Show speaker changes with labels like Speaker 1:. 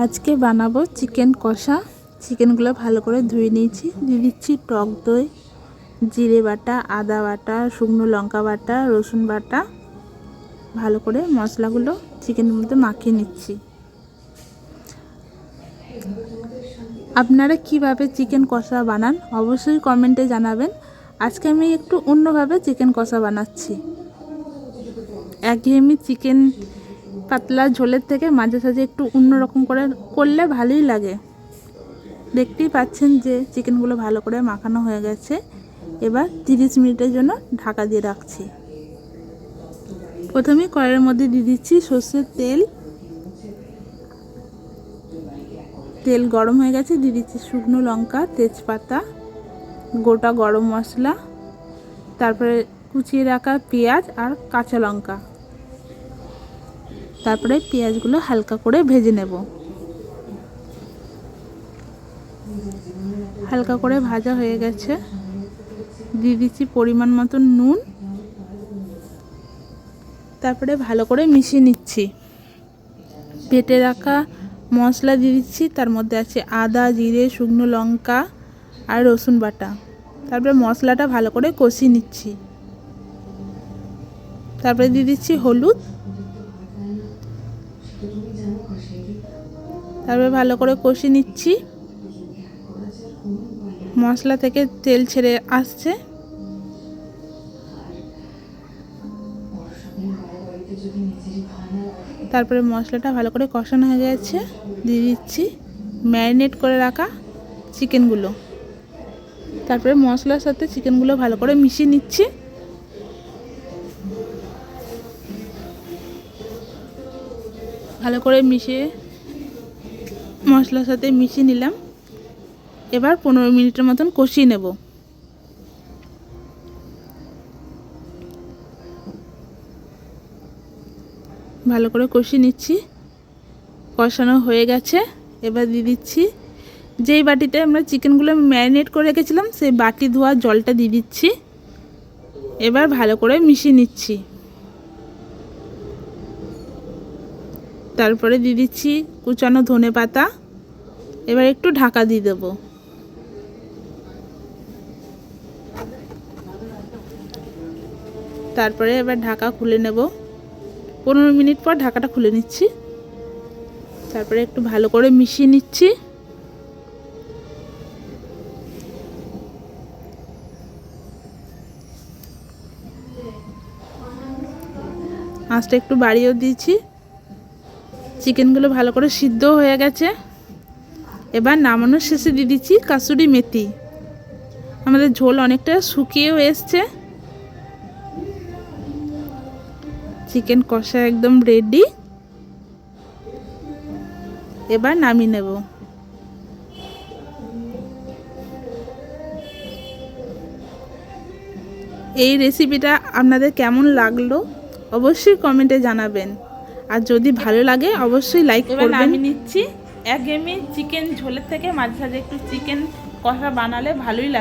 Speaker 1: আজকে বানাবো চিকেন কষা। চিকেনগুলো ভালো করে ধুয়ে নিয়েছি। দিয়ে দিচ্ছি টক দই, জিরে বাটা, আদা বাটা, শুকনো লঙ্কা বাটা, রসুন বাটা। ভালো করে মশলাগুলো চিকেনের মধ্যে মাখিয়ে নিচ্ছি। আপনারা কিভাবে চিকেন কষা বানান অবশ্যই কমেন্টে জানাবেন। আজকে আমি একটু অন্যভাবে চিকেন কষা বানাচ্ছি। একঘেয়েমি চিকেন পাতলা ঝোলের থেকে মাঝে সাঝে একটু অন্যরকম করে করলে ভালোই লাগে। দেখতেই পাচ্ছেন যে চিকেনগুলো ভালো করে মাখানো হয়ে গেছে। এবার 30 মিনিটের জন্য ঢাকা দিয়ে রাখছি। প্রথমে কড়াইয়ের মধ্যে দিয়ে দিচ্ছি সর্ষের তেল। তেল গরম হয়ে গেছে, দিয়ে দিচ্ছি শুকনো লঙ্কা, তেজপাতা, গোটা গরম মশলা, তারপরে কুচিয়ে রাখা পেঁয়াজ আর কাঁচা লঙ্কা। তারপরে পেঁয়াজগুলো হালকা করে ভেজে নেব। হালকা করে ভাজা হয়ে গেছে, দিয়ে দিচ্ছি পরিমাণ মতো নুন। তারপরে ভালো করে মিশিয়ে নিচ্ছি। বেটে রাখা মশলা দিয়ে দিচ্ছি, তার মধ্যে আছে আদা, জিরে, শুকনো লঙ্কা আর রসুন বাটা। তারপরে মশলাটা ভালো করে কষিয়ে নিচ্ছি। তারপরে দিয়ে দিচ্ছি হলুদ। তারপরে ভালো করে কষিয়ে নিচ্ছি। মশলা থেকে তেল ছেড়ে আসছে। তারপরে মশলাটা ভালো করে কষানো হয়ে গেছে, দিয়ে দিচ্ছি ম্যারিনেট করে রাখা চিকেনগুলো। তারপরে মশলার সাথে চিকেনগুলো ভালো করে মিশিয়ে নিচ্ছি। ভালো করে মিশিয়ে মশলার সাথে মিশিয়ে নিলাম। এবার 15 মিনিটের মতন কষিয়ে নেব। ভালো করে কষিয়ে নিচ্ছি। কষানো হয়ে গেছে। এবার দিয়ে দিচ্ছি যেই বাটিতে আমরা চিকেনগুলো ম্যারিনেট করে রেখেছিলাম সেই বাটি ধোয়া জলটা দিয়ে দিচ্ছি। এবার ভালো করে মিশিয়ে নিচ্ছি। তারপরে দিয়ে দিচ্ছি কুচানো ধনেপাতা। এবার একটু ঢাকা দিয়ে দেবো। তারপরে এবার ঢাকা খুলে নেব। 15 মিনিট পর ঢাকাটা খুলে নিচ্ছি। তারপরে একটু ভালো করে মিশিয়ে নিচ্ছি। আঁচটা একটু বাড়িয়েও দিয়েছি। চিকেনগুলো ভালো করে সিদ্ধ হয়ে গেছে। এবার নামানোর শেষে দিয়ে দিচ্ছি কাসুরি মেথি। আমাদের ঝোল অনেকটা শুকিয়েও এসছে। চিকেন কষা একদম রেডি। এবার নামিয়ে নেব। এই রেসিপিটা আপনাদের কেমন লাগলো অবশ্যই কমেন্টে জানাবেন। আর যদি ভালো লাগে অবশ্যই লাইক করবেন। আমি নিচ্ছি একঘেয়েমি চিকেন ঝোলের থেকে মাঝে সাঝে একটু চিকেন কষা বানালে ভালোই লাগে।